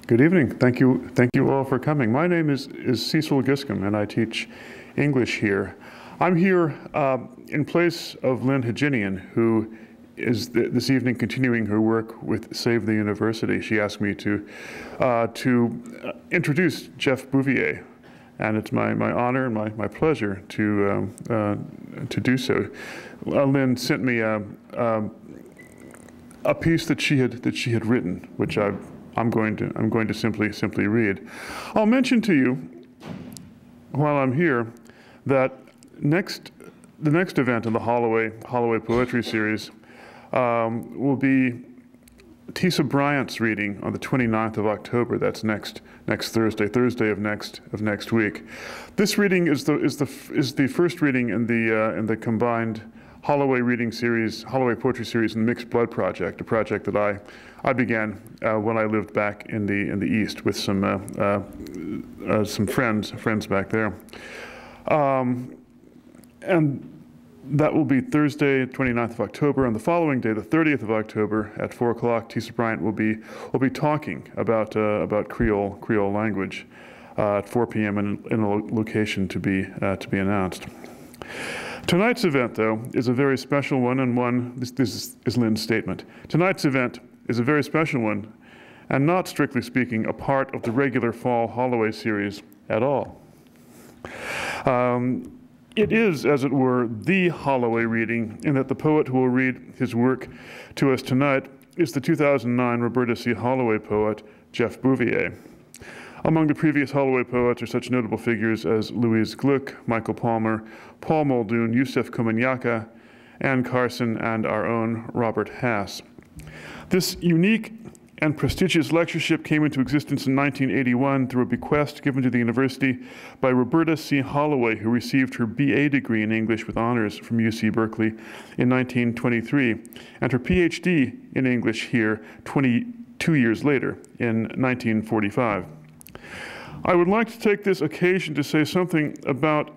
Good evening. Thank you all for coming. My name is Cecil Giscombe, and I teach English here. I'm here in place of Lynn Haginian, who is this evening continuing her work with Save the University. She asked me to introduce Geoff Bouvier, and it's my honor and my pleasure to do so. Lynn sent me a piece that she had written, which I'm going to simply read. I'll mention to you while I'm here that the next event in the Holloway Poetry Series will be Tisa Bryant's reading on the 29th of October. That's next Thursday of next week. This reading is the first reading in the combined Holloway Poetry Series and Mixed Blood Project, a project that I began when I lived back in the East with some friends back there, and that will be Thursday, 29th of October. And the following day, the 30th of October, at 4 o'clock, Tisa Bryant will be talking about Creole language at 4 p.m. in a location to be announced. Tonight's event, though, is a very special one, and this is Lynn's statement. Tonight's event is a very special one, and not, strictly speaking, a part of the regular fall Holloway series at all. It is, as it were, the Holloway reading, in that the poet who will read his work to us tonight is the 2009 Roberta C. Holloway poet, Geoff Bouvier. Among the previous Holloway poets are such notable figures as Louise Gluck, Michael Palmer, Paul Muldoon, Yusef Komunyakaa, Anne Carson, and our own Robert Hass. This unique and prestigious lectureship came into existence in 1981 through a bequest given to the university by Roberta C. Holloway, who received her BA degree in English with honors from UC Berkeley in 1923, and her PhD in English here 22 years later in 1945. I would like to take this occasion to say something about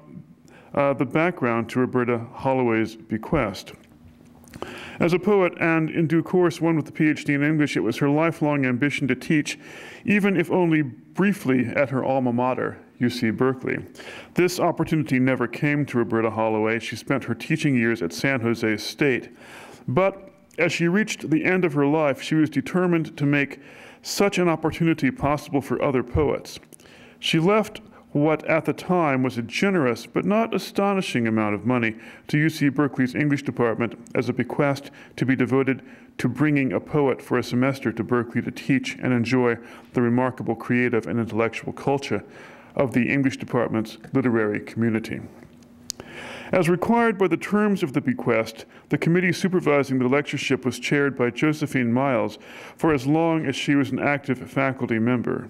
the background to Roberta Holloway's bequest. As a poet, and in due course one with a PhD in English, it was her lifelong ambition to teach, even if only briefly, at her alma mater, UC Berkeley. This opportunity never came to Roberta Holloway. She spent her teaching years at San Jose State. But as she reached the end of her life, she was determined to make such an opportunity possible for other poets. She left what at the time was a generous but not astonishing amount of money to UC Berkeley's English department as a bequest to be devoted to bringing a poet for a semester to Berkeley to teach and enjoy the remarkable creative and intellectual culture of the English department's literary community. As required by the terms of the bequest, the committee supervising the lectureship was chaired by Josephine Miles for as long as she was an active faculty member.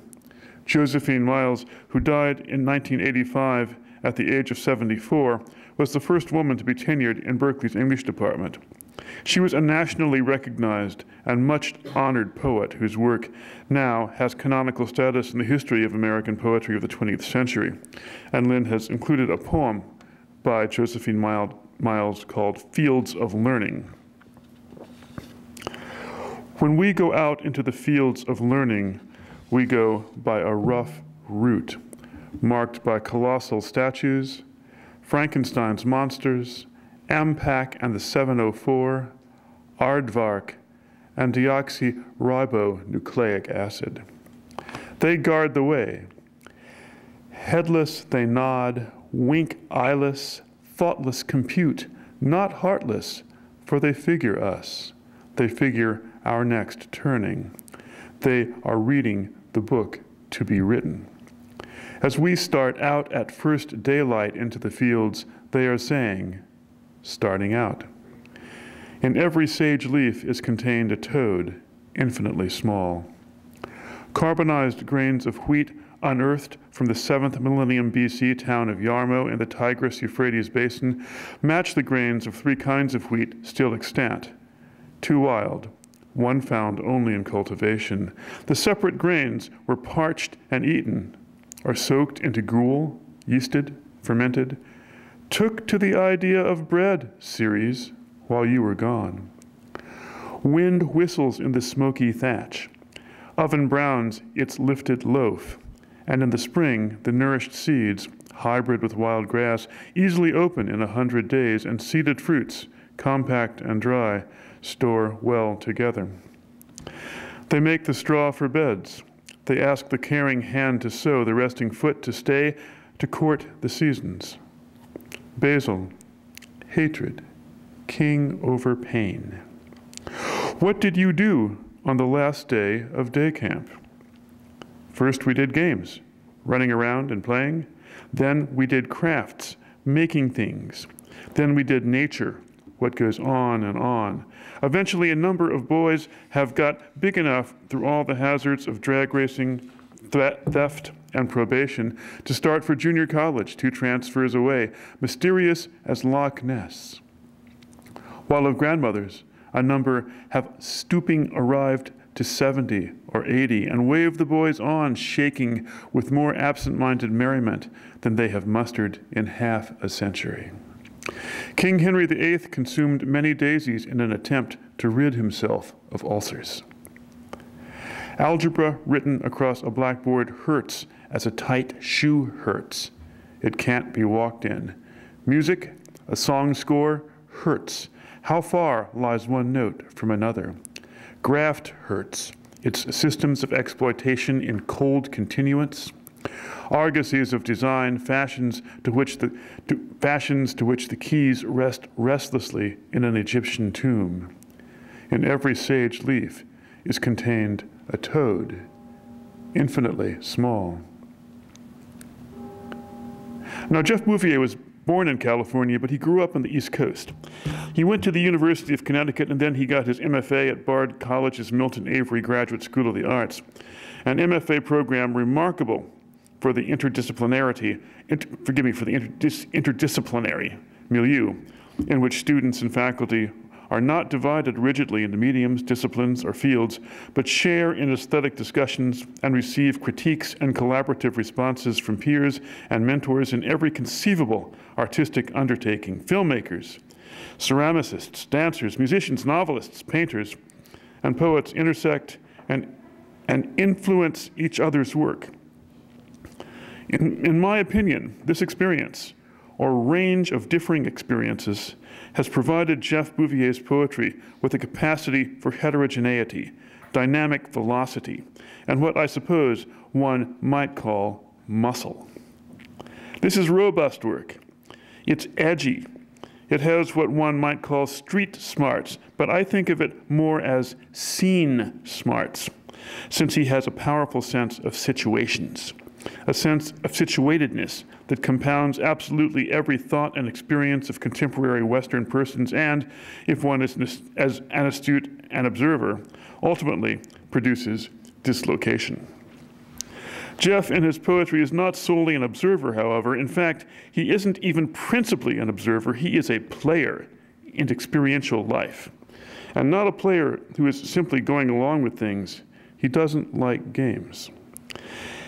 Josephine Miles, who died in 1985 at the age of 74, was the first woman to be tenured in Berkeley's English department. She was a nationally recognized and much honored poet whose work now has canonical status in the history of American poetry of the 20th century. And Lynn has included a poem by Josephine Miles called Fields of Learning. When we go out into the fields of learning, we go by a rough route, marked by colossal statues, Frankenstein's monsters, Ampak and the 704, aardvark, and deoxyribonucleic acid. They guard the way. Headless they nod, wink eyeless, thoughtless compute, not heartless, for they figure us. They figure our next turning. They are reading the book to be written. As we start out at first daylight into the fields, they are saying, starting out. In every sage leaf is contained a toad, infinitely small. Carbonized grains of wheat unearthed from the 7th millennium BC town of Yarmo in the Tigris-Euphrates basin match the grains of 3 kinds of wheat still extant, 2 wild, 1 found only in cultivation. The separate grains were parched and eaten, or soaked into gruel, yeasted, fermented, took to the idea of bread, Ceres, while you were gone. Wind whistles in the smoky thatch. Oven browns its lifted loaf, and in the spring the nourished seeds, hybrid with wild grass, easily open in 100 days, and seeded fruits, compact and dry, store well together. They make the straw for beds. They ask the caring hand to sow, the resting foot to stay, to court the seasons. Basil, hatred, king over pain. What did you do on the last day of day camp? First we did games, running around and playing. Then we did crafts, making things. Then we did nature, what goes on and on. Eventually, a number of boys have got big enough through all the hazards of drag racing, theft, and probation to start for junior college 2 transfers away, mysterious as Loch Ness. While of grandmothers, a number have stooping arrived to 70 or 80 and wave the boys on, shaking with more absent-minded merriment than they have mustered in half a century. King Henry VIII consumed many daisies in an attempt to rid himself of ulcers. Algebra written across a blackboard hurts as a tight shoe hurts. It can't be walked in. Music, a song score, hurts. How far lies one note from another? Graft hurts. Its systems of exploitation in cold continuance. Argosies of design, fashions to which the keys rest restlessly in an Egyptian tomb. In every sage leaf is contained a toad, infinitely small. Now, Geoff Bouvier was born in California, but he grew up on the East Coast. He went to the University of Connecticut, and then he got his MFA at Bard College's Milton Avery Graduate School of the Arts, an MFA program remarkable for the interdisciplinary milieu in which students and faculty are not divided rigidly into mediums, disciplines, or fields, but share in aesthetic discussions and receive critiques and collaborative responses from peers and mentors in every conceivable artistic undertaking. Filmmakers, ceramicists, dancers, musicians, novelists, painters, and poets intersect and influence each other's work. In my opinion, this experience, or range of differing experiences, has provided Geoff Bouvier's poetry with a capacity for heterogeneity, dynamic velocity, and what I suppose one might call muscle. This is robust work. It's edgy. It has what one might call street smarts, but I think of it more as scene smarts, since he has a powerful sense of situations, a sense of situatedness that compounds absolutely every thought and experience of contemporary Western persons and, if one is as an astute an observer, ultimately produces dislocation. Geoff in his poetry is not solely an observer, however. In fact, he isn't even principally an observer. He is a player in experiential life, and not a player who is simply going along with things. He doesn't like games.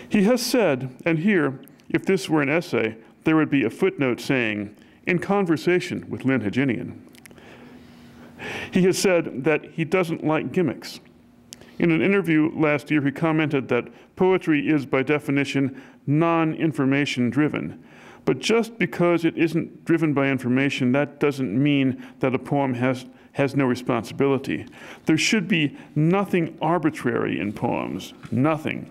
He has said, and here, if this were an essay, there would be a footnote saying, in conversation with Lynn Haginian. He has said that he doesn't like gimmicks. In an interview last year, he commented that poetry is, by definition, non-information driven. But just because it isn't driven by information, that doesn't mean that a poem has no responsibility. There should be nothing arbitrary in poems, nothing.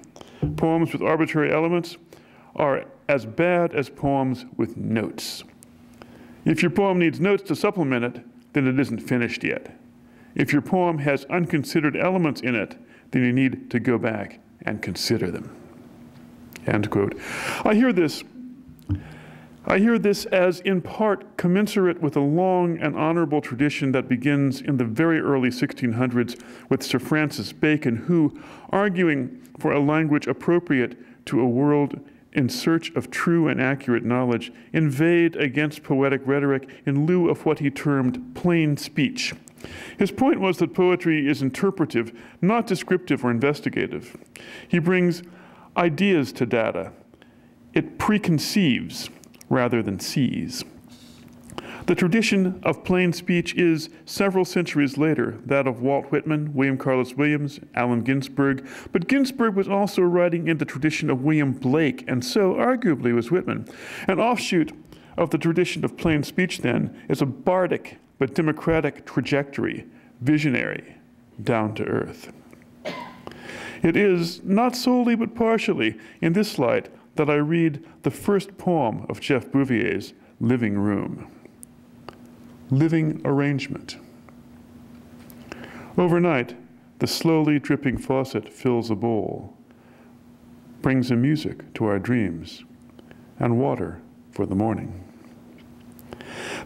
Poems with arbitrary elements are as bad as poems with notes. If your poem needs notes to supplement it, then it isn't finished yet. If your poem has unconsidered elements in it, then you need to go back and consider them. End quote. I hear this as in part commensurate with a long and honorable tradition that begins in the very early 1600s with Sir Francis Bacon, who, arguing for a language appropriate to a world in search of true and accurate knowledge, inveighed against poetic rhetoric in lieu of what he termed plain speech. His point was that poetry is interpretive, not descriptive or investigative. He brings ideas to data. It preconceives rather than sees. The tradition of plain speech is, several centuries later, that of Walt Whitman, William Carlos Williams, Allen Ginsberg, but Ginsberg was also writing in the tradition of William Blake, and so arguably was Whitman. An offshoot of the tradition of plain speech, then, is a bardic but democratic trajectory, visionary, down to earth. It is, not solely but partially, in this light that I read the first poem of Geoff Bouvier's Living Room. Living arrangement. Overnight, the slowly dripping faucet fills a bowl, brings a music to our dreams, and water for the morning.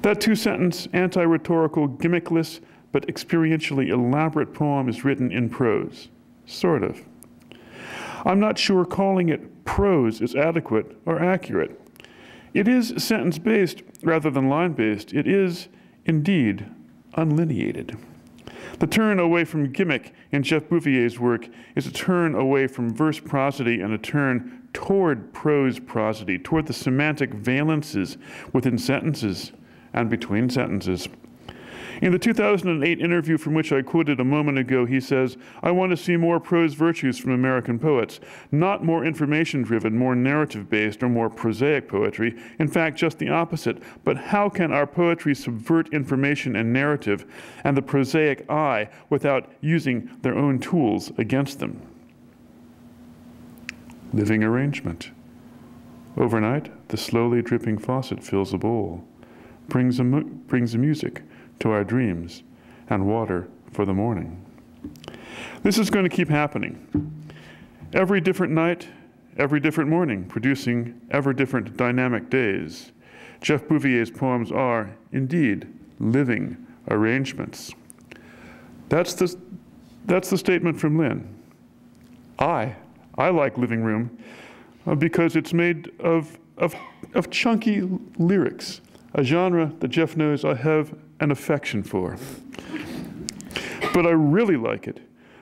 That two-sentence, anti-rhetorical, gimmickless, but experientially elaborate poem is written in prose, sort of. I'm not sure calling it prose is adequate or accurate. It is sentence-based rather than line-based. It is, indeed, unlineated. The turn away from gimmick in Geoff Bouvier's work is a turn away from verse prosody and a turn toward prose prosody, toward the semantic valences within sentences and between sentences. In the 2008 interview from which I quoted a moment ago, he says, "I want to see more prose virtues from American poets, not more information-driven, more narrative-based, or more prosaic poetry. In fact, just the opposite. But how can our poetry subvert information and narrative and the prosaic eye without using their own tools against them?" Living arrangement. Overnight, the slowly dripping faucet fills a bowl, brings a music to our dreams, and water for the morning. This is going to keep happening. Every different night, every different morning, producing ever different dynamic days. Geoff Bouvier's poems are, indeed, living arrangements. That's the statement from Lynn. I like Living Room because it's made of chunky lyrics, a genre that Geoff knows I have an affection for. But I really like it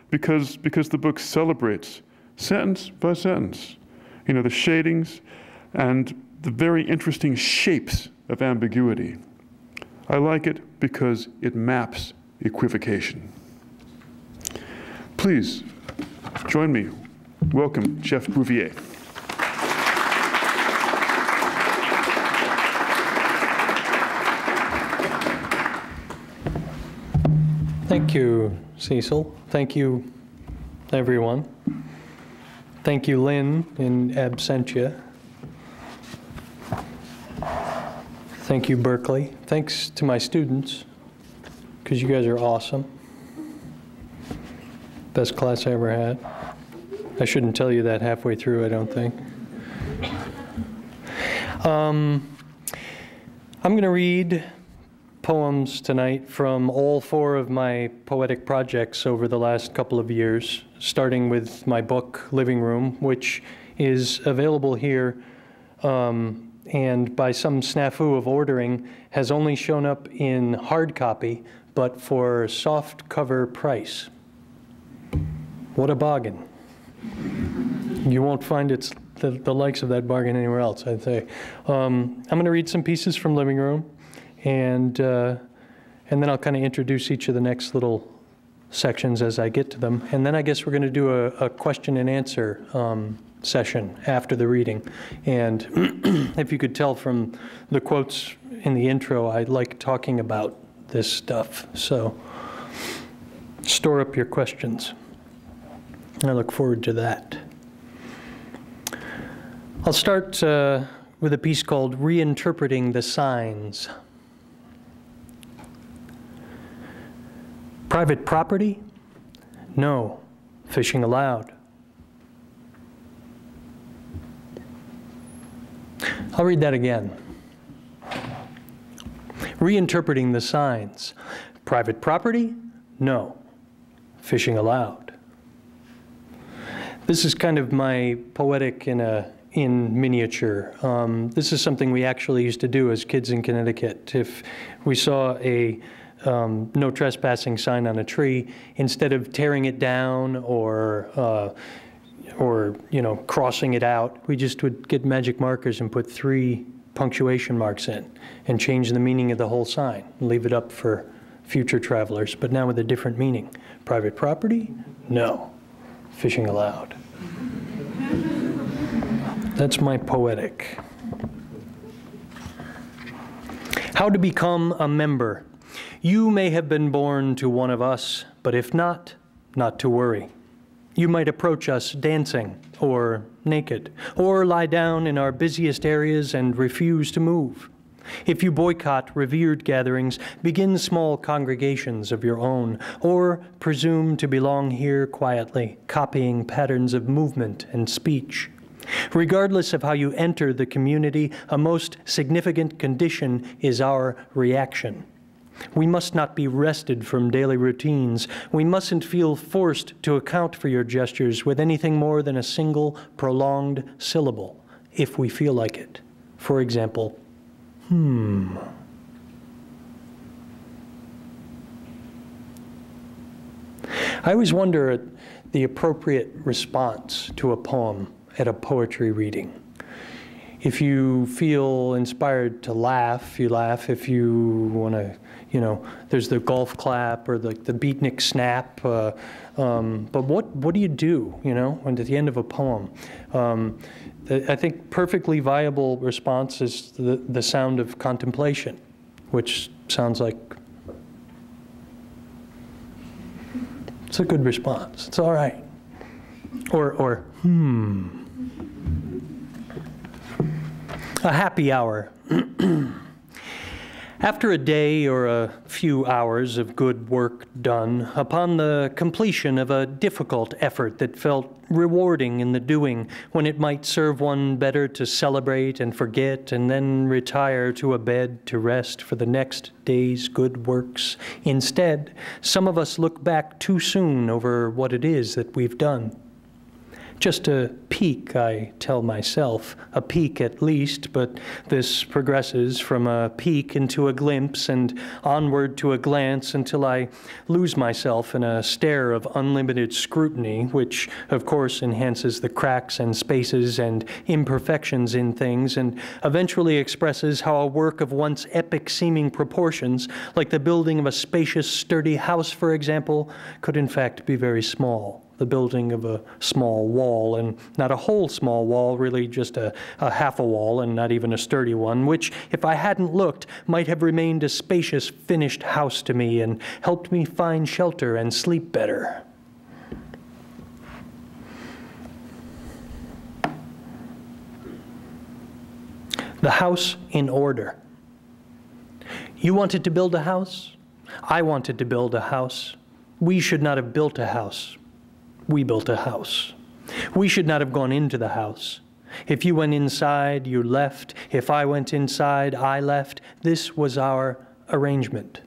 because the book celebrates, sentence by sentence, the shadings and the very interesting shapes of ambiguity. I like it because it maps equivocation. Please, join me. Welcome, Geoff Bouvier. Thank you, Cecil. Thank you, everyone. Thank you, Lynn, in absentia. Thank you, Berkeley. Thanks to my students, because you guys are awesome. Best class I ever had. I shouldn't tell you that halfway through, I don't think. I'm going to read poems tonight from all four of my poetic projects over the last couple of years, starting with my book, Living Room, which is available here and by some snafu of ordering has only shown up in hard copy, but for soft cover price. What a bargain. You won't find the likes of that bargain anywhere else, I'd say. I'm going to read some pieces from Living Room, and then I'll kind of introduce each of the next little sections as I get to them. And then I guess we're going to do a question and answer session after the reading. And if you could tell from the quotes in the intro, I like talking about this stuff. So store up your questions. I look forward to that. I'll start with a piece called Reinterpreting the Signs. Private property? No. Fishing allowed. I'll read that again. Reinterpreting the signs. Private property? No. Fishing allowed. This is kind of my poetic in miniature. This is something we actually used to do as kids in Connecticut. If we saw a no trespassing sign on a tree, instead of tearing it down or crossing it out, we just would get magic markers and put 3 punctuation marks in and change the meaning of the whole sign. Leave it up for future travelers, but now with a different meaning. Private property? No. Fishing allowed. That's my poetic. How to become a member. You may have been born to one of us, but if not, not to worry. You might approach us dancing or naked, or lie down in our busiest areas and refuse to move. If you boycott revered gatherings, begin small congregations of your own, or presume to belong here quietly, copying patterns of movement and speech. Regardless of how you enter the community, a most significant condition is our reaction. We must not be wrested from daily routines. We mustn't feel forced to account for your gestures with anything more than a single prolonged syllable, if we feel like it. For example, I always wonder at the appropriate response to a poem at a poetry reading. If you feel inspired to laugh, you laugh. If you want to, there's the golf clap or the beatnik snap. But what do you do, when at the end of a poem? I think perfectly viable response is the sound of contemplation, which sounds like it's a good response. It's all right. Or A happy hour. After a day or a few hours of good work done, upon the completion of a difficult effort that felt rewarding in the doing, when it might serve one better to celebrate and forget and then retire to a bed to rest for the next day's good works, instead, some of us look back too soon over what it is that we've done. Just a peek, I tell myself, a peek at least, but this progresses from a peek into a glimpse and onward to a glance until I lose myself in a stare of unlimited scrutiny, which of course enhances the cracks and spaces and imperfections in things and eventually expresses how a work of once epic-seeming proportions, like the building of a spacious, sturdy house, for example, could in fact be very small. The building of a small wall, and not a whole small wall, really just a half a wall and not even a sturdy one, which, if I hadn't looked, might have remained a spacious, finished house to me and helped me find shelter and sleep better. The house in order. You wanted to build a house? I wanted to build a house. We should not have built a house. We built a house. We should not have gone into the house. If you went inside, you left. If I went inside, I left. This was our arrangement.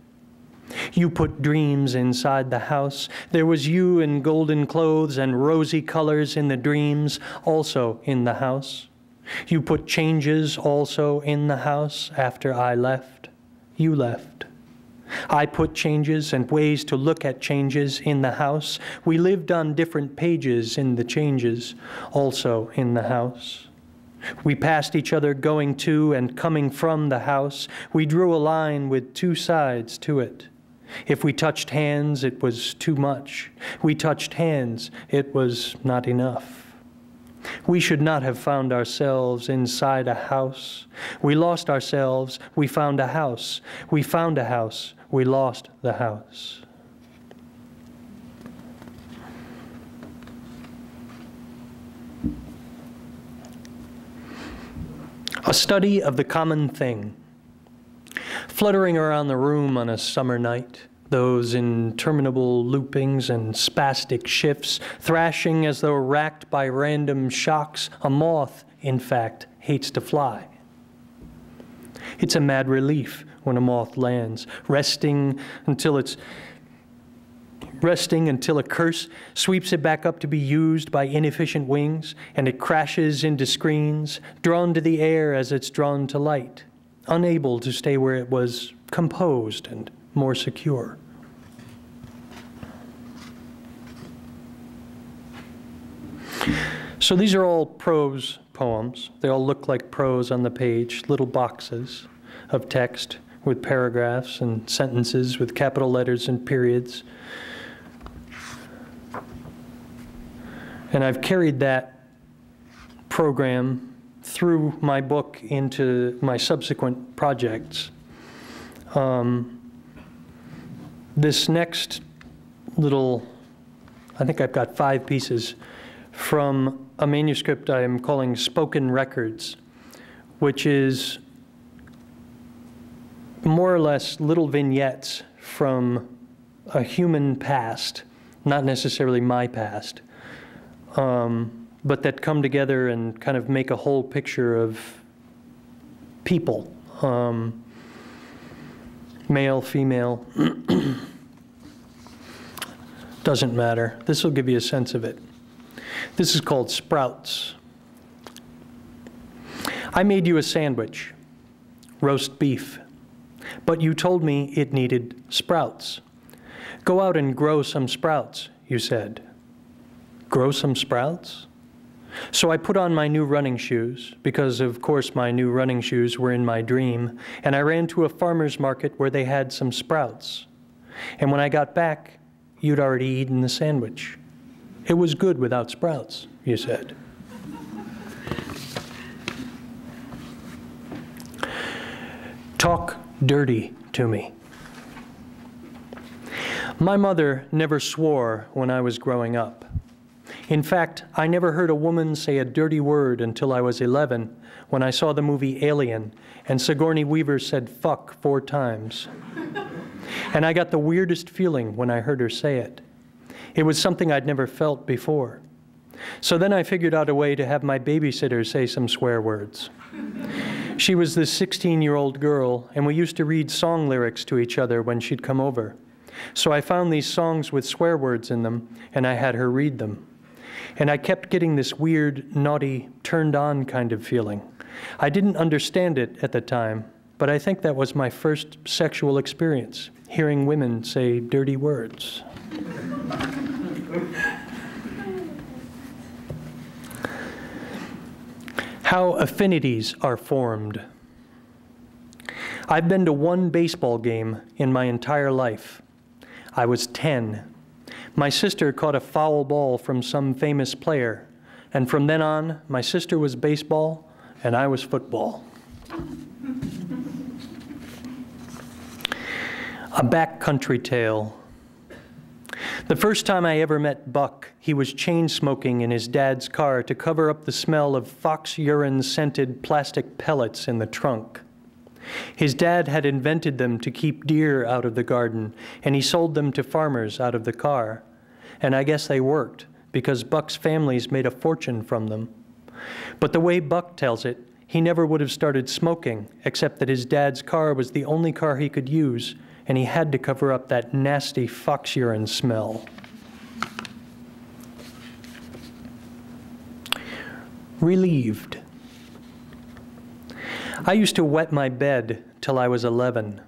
You put dreams inside the house. There was you in golden clothes and rosy colors in the dreams, also in the house. You put changes also in the house after I left. You left. I put changes and ways to look at changes in the house. We lived on different pages in the changes, also in the house. We passed each other going to and coming from the house. We drew a line with two sides to it. If we touched hands, it was too much. We touched hands, it was not enough. We should not have found ourselves inside a house. We lost ourselves, we found a house. We found a house, we lost the house. A study of the common thing. Fluttering around the room on a summer night, those interminable loopings and spastic shifts, thrashing as though racked by random shocks, a moth, in fact, hates to fly. It's a mad relief when a moth lands, resting until a curse sweeps it back up to be used by inefficient wings, and it crashes into screens, drawn to the air as it's drawn to light, unable to stay where it was composed and more secure. So these are all prose poems. They all look like prose on the page, little boxes of text with paragraphs and sentences with capital letters and periods. And I've carried that program through my book into my subsequent projects. This next little, I think I've got 5 pieces from a manuscript I am calling Spoken Records, which is more or less little vignettes from a human past, not necessarily my past, but that come together and kind of make a whole picture of people, male, female, doesn't matter. This will give you a sense of it. This is called Sprouts. I made you a sandwich, roast beef, but you told me it needed sprouts. Go out and grow some sprouts, you said. Grow some sprouts? So I put on my new running shoes, because of course my new running shoes were in my dream, and I ran to a farmer's market where they had some sprouts. And when I got back, you'd already eaten the sandwich. It was good without sprouts, you said. Talk dirty to me. My mother never swore when I was growing up. In fact, I never heard a woman say a dirty word until I was 11, when I saw the movie Alien, and Sigourney Weaver said fuck 4 times. And I got the weirdest feeling when I heard her say it. It was something I'd never felt before. So then I figured out a way to have my babysitter say some swear words. She was this 16-year-old girl, and we used to read song lyrics to each other when she'd come over. So I found these songs with swear words in them, and I had her read them. And I kept getting this weird, naughty, turned-on kind of feeling. I didn't understand it at the time, but I think that was my first sexual experience, hearing women say dirty words. How affinities are formed. I've been to 1 baseball game in my entire life. I was 10. My sister caught a foul ball from some famous player, and from then on, my sister was baseball and I was football. A backcountry tale. The first time I ever met Buck, he was chain-smoking in his dad's car to cover up the smell of fox urine-scented plastic pellets in the trunk. His dad had invented them to keep deer out of the garden, and he sold them to farmers out of the car. And I guess they worked, because Buck's families made a fortune from them. But the way Buck tells it, he never would have started smoking, except that his dad's car was the only car he could use, and he had to cover up that nasty fox urine smell. Relieved. I used to wet my bed till I was 11.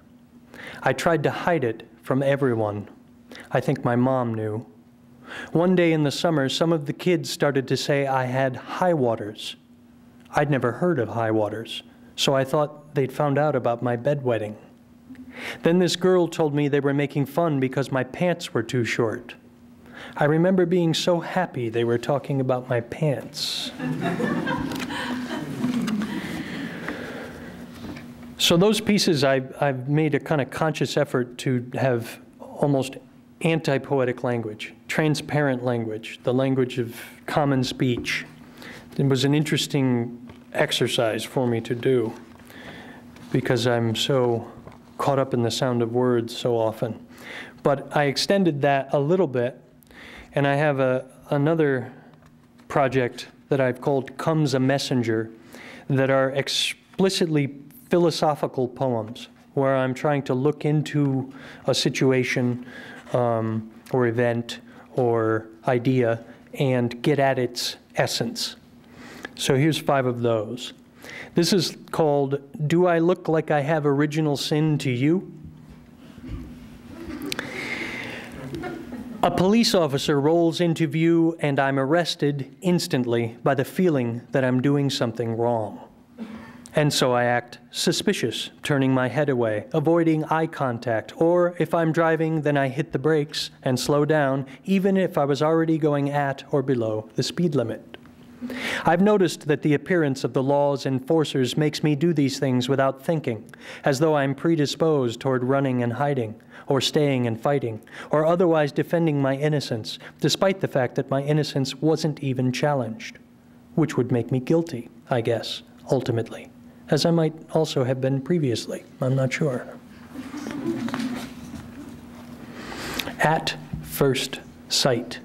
I tried to hide it from everyone. I think my mom knew. One day in the summer, some of the kids started to say I had high waters. I'd never heard of high waters, so I thought they'd found out about my bedwetting. Then this girl told me they were making fun because my pants were too short. I remember being so happy they were talking about my pants. So those pieces, I've made a kind of conscious effort to have almost anti-poetic language, transparent language, the language of common speech. It was an interesting exercise for me to do because I'm so caught up in the sound of words so often. But I extended that a little bit, and I have another project that I've called Comes a Messenger, that are explicitly philosophical poems where I'm trying to look into a situation or event or idea and get at its essence. So here's 5 of those. This is called, Do I Look Like I Have Original Sin to You? A police officer rolls into view and I'm arrested instantly by the feeling that I'm doing something wrong. And so I act suspicious, turning my head away, avoiding eye contact, or if I'm driving, then I hit the brakes and slow down, even if I was already going at or below the speed limit. I've noticed that the appearance of the law's enforcers makes me do these things without thinking, as though I'm predisposed toward running and hiding, or staying and fighting, or otherwise defending my innocence, despite the fact that my innocence wasn't even challenged, which would make me guilty, I guess, ultimately, as I might also have been previously. I'm not sure. At first sight.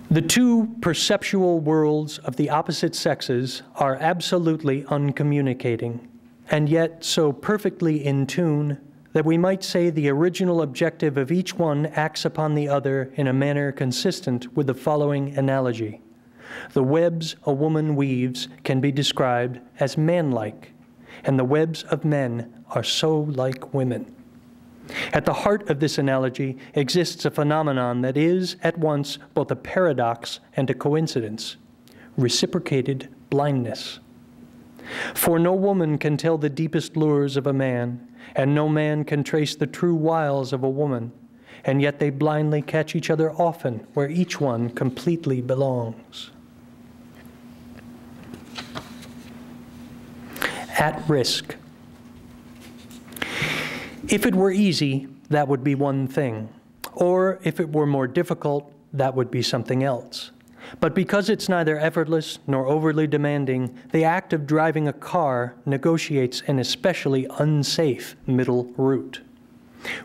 The two perceptual worlds of the opposite sexes are absolutely uncommunicating, and yet so perfectly in tune that we might say the original objective of each one acts upon the other in a manner consistent with the following analogy. The webs a woman weaves can be described as man-like, and the webs of men are so like women. At the heart of this analogy exists a phenomenon that is, at once, both a paradox and a coincidence: reciprocated blindness. For no woman can tell the deepest lures of a man, and no man can trace the true wiles of a woman, and yet they blindly catch each other often where each one completely belongs. At risk. If it were easy, that would be one thing, or if it were more difficult, that would be something else. But because it's neither effortless nor overly demanding, the act of driving a car negotiates an especially unsafe middle route.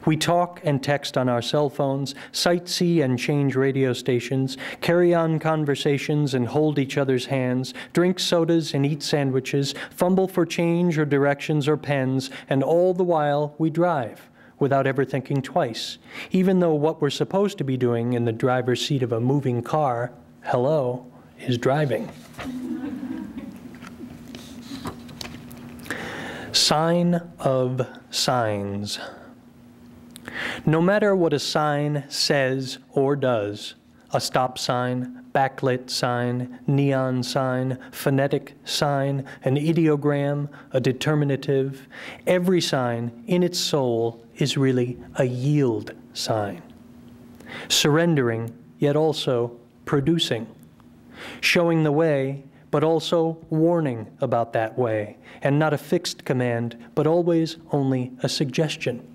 We talk and text on our cell phones, sightsee and change radio stations, carry on conversations and hold each other's hands, drink sodas and eat sandwiches, fumble for change or directions or pens, and all the while we drive without ever thinking twice, even though what we're supposed to be doing in the driver's seat of a moving car, hello, is driving. Sign of signs. No matter what a sign says or does, a stop sign, backlit sign, neon sign, phonetic sign, an ideogram, a determinative, every sign in its soul is really a yield sign. Surrendering, yet also producing. Showing the way, but also warning about that way, and not a fixed command, but always only a suggestion.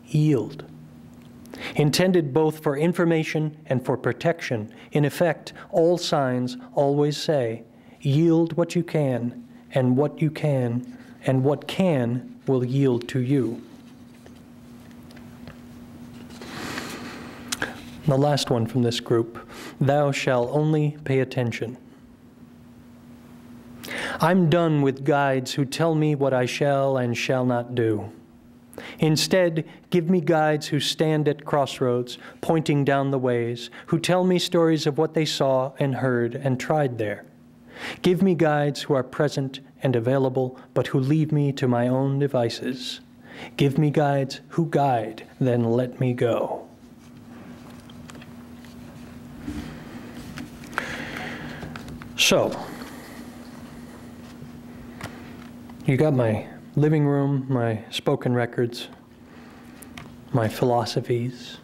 Yield. Intended both for information and for protection, in effect, all signs always say, yield what you can, and what can will yield to you. The last one from this group, thou shalt only pay attention. I'm done with guides who tell me what I shall and shall not do. Instead, give me guides who stand at crossroads, pointing down the ways, who tell me stories of what they saw and heard and tried there. Give me guides who are present and available, but who leave me to my own devices. Give me guides who guide, then let me go. So, you got my living room, my spoken records, my philosophies,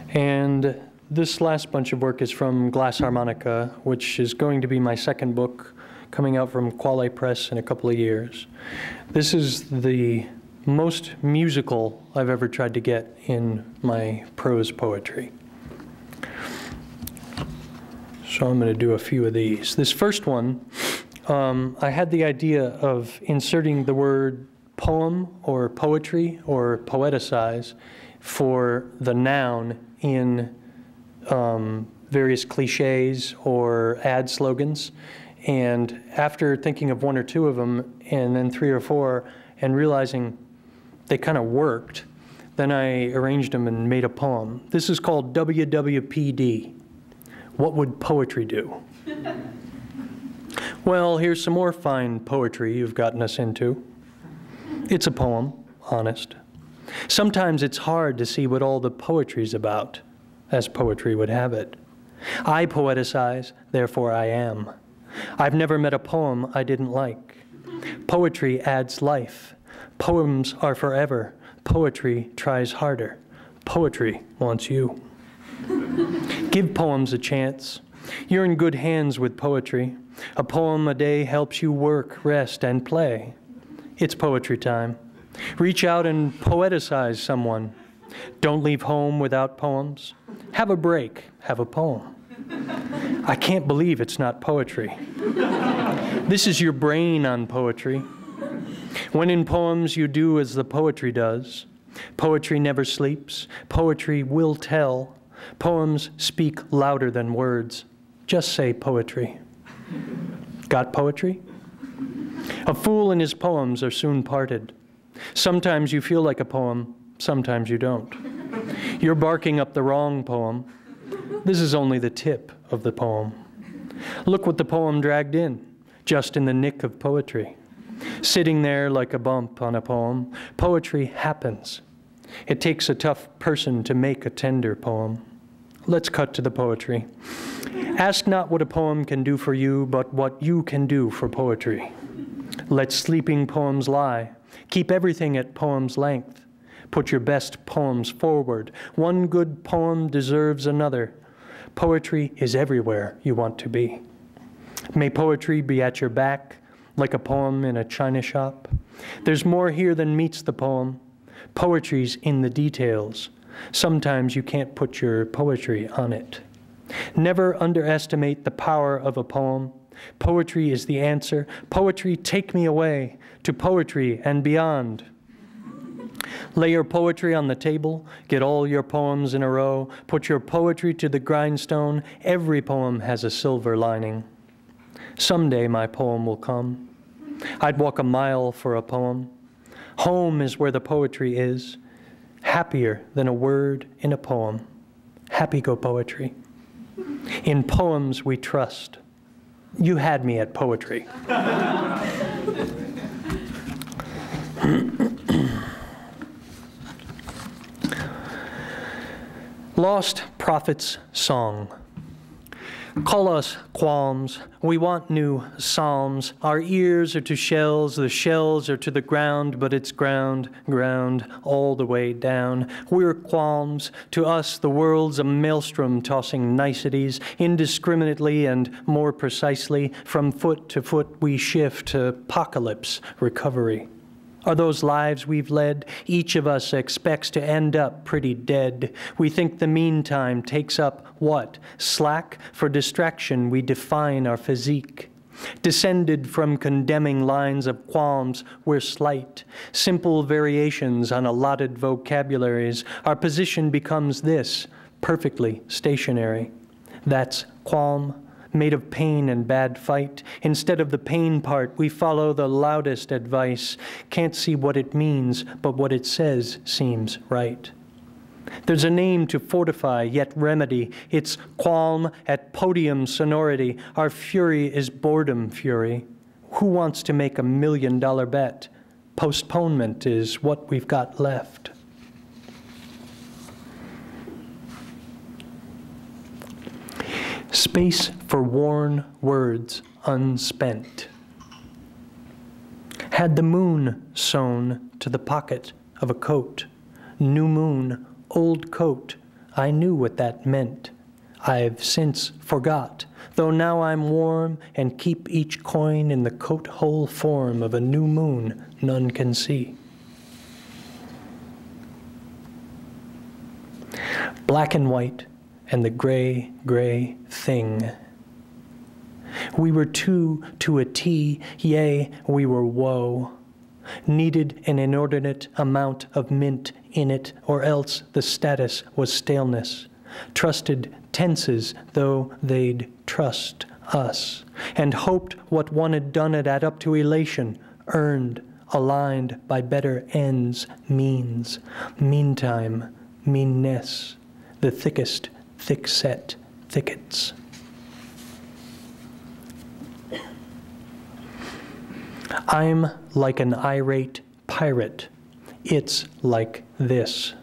and this last bunch of work is from Glass Harmonica, which is going to be my second book, coming out from Quale Press in a couple of years. This is the most musical I've ever tried to get in my prose poetry. So I'm going to do a few of these. This first one, I had the idea of inserting the word poem or poetry or poeticize for the noun in various cliches or ad slogans. And after thinking of one or two of them, and then three or four, and realizing they kind of worked, then I arranged them and made a poem. This is called WWPD. What would poetry do? Well, here's some more fine poetry you've gotten us into. It's a poem, honest. Sometimes it's hard to see what all the poetry's about, as poetry would have it. I poeticize, therefore I am. I've never met a poem I didn't like. Poetry adds life. Poems are forever. Poetry tries harder. Poetry wants you. Give poems a chance. You're in good hands with poetry. A poem a day helps you work, rest, and play. It's poetry time. Reach out and poeticize someone. Don't leave home without poems. Have a break. Have a poem. I can't believe it's not poetry. This is your brain on poetry. When in poems, you do as the poetry does. Poetry never sleeps. Poetry will tell. Poems speak louder than words. Just say poetry. Got poetry? A fool and his poems are soon parted. Sometimes you feel like a poem, sometimes you don't. You're barking up the wrong poem. This is only the tip of the poem. Look what the poem dragged in, just in the nick of poetry. Sitting there like a bump on a poem, poetry happens. It takes a tough person to make a tender poem. Let's cut to the poetry. Ask not what a poem can do for you, but what you can do for poetry. Let sleeping poems lie. Keep everything at poem's length. Put your best poems forward. One good poem deserves another. Poetry is everywhere you want to be. May poetry be at your back, like a poem in a china shop. There's more here than meets the poem. Poetry's in the details. Sometimes you can't put your poetry on it. Never underestimate the power of a poem. Poetry is the answer. Poetry, take me away to poetry and beyond. Lay your poetry on the table. Get all your poems in a row. Put your poetry to the grindstone. Every poem has a silver lining. Someday my poem will come. I'd walk a mile for a poem. Home is where the poetry is. Happier than a word in a poem. Happy go poetry. In poems we trust. You had me at poetry. Lost Prophet's Song. Call us qualms, we want new psalms. Our ears are to shells, the shells are to the ground, but it's ground, ground, all the way down. We're qualms, to us the world's a maelstrom tossing niceties, indiscriminately and more precisely. From foot to foot we shift to apocalypse, recovery. Are those lives we've led? Each of us expects to end up pretty dead. We think the meantime takes up what? Slack? For distraction we define our physique. Descended from condemning lines of qualms, we're slight. Simple variations on allotted vocabularies. Our position becomes this, perfectly stationary. That's qualm. Made of pain and bad fight. Instead of the pain part, we follow the loudest advice. Can't see what it means, but what it says seems right. There's a name to fortify, yet remedy. It's qualm at podium sonority. Our fury is boredom fury. Who wants to make $1 million bet? Postponement is what we've got left. Space for worn words unspent. Had the moon sewn to the pocket of a coat. New moon, old coat. I knew what that meant. I've since forgot, though now I'm warm and keep each coin in the coat hole form of a new moon none can see. Black and white. And the gray, gray thing. We were two to a T, yea, we were woe. Needed an inordinate amount of mint in it, or else the status was staleness. Trusted tenses, though they'd trust us. And hoped what one had done it add up to elation, earned, aligned by better ends, means. Meantime, meanness, the thickest thick-set thickets. I'm like an irate pirate It's like this.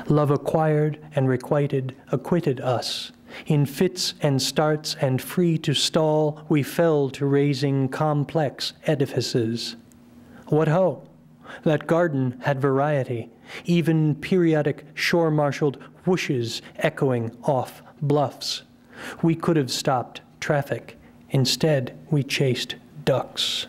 Love acquired and requited acquitted us. In fits and starts and free to stall, we fell to raising complex edifices. What ho! That garden had variety, even periodic shore-marshaled whooshes echoing off bluffs. We could have stopped traffic. Instead, we chased ducks.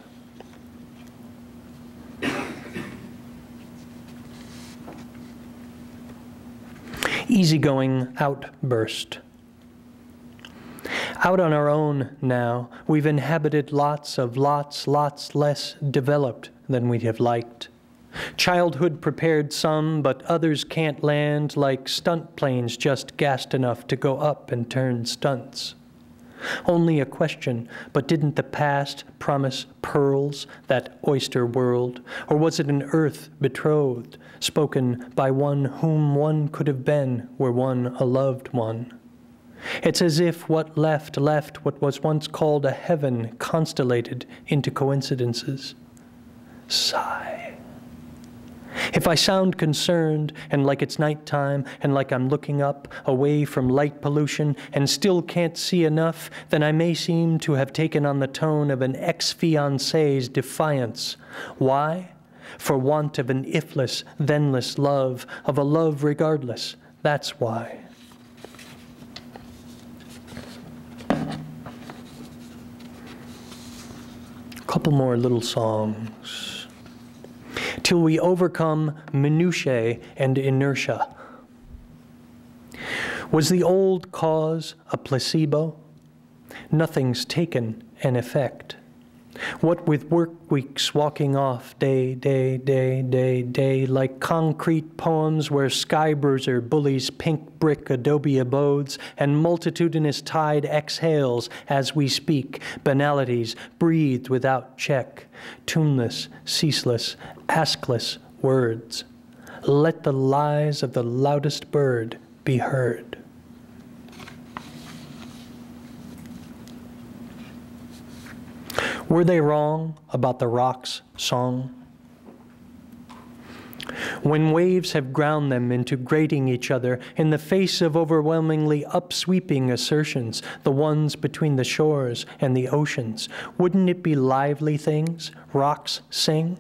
Easygoing outburst. Out on our own now, we've inhabited lots less developed than we'd have liked. Childhood prepared some, but others can't land like stunt planes just gassed enough to go up and turn stunts. Only a question, but didn't the past promise pearls, that oyster world? Or was it an earth betrothed, spoken by one whom one could have been were one a loved one? It's as if what left what was once called a heaven constellated into coincidences. Sigh. If I sound concerned, and like it's nighttime, and like I'm looking up, away from light pollution, and still can't see enough, then I may seem to have taken on the tone of an ex-fiancé's defiance. Why? For want of an ifless, thenless love, of a love regardless. That's why. A couple more little songs. Till we overcome minutiae and inertia. Was the old cause a placebo? Nothing's taken an effect. What with work weeks walking off day, like concrete poems where sky-bruiser bullies pink brick adobe abodes and multitudinous tide exhales as we speak, banalities breathed without check, tuneless, ceaseless, askless words. Let the lies of the loudest bird be heard. Were they wrong about the rock's song? When waves have ground them into grating each other in the face of overwhelmingly upsweeping assertions, the ones between the shores and the oceans, wouldn't it be lively things rocks sing?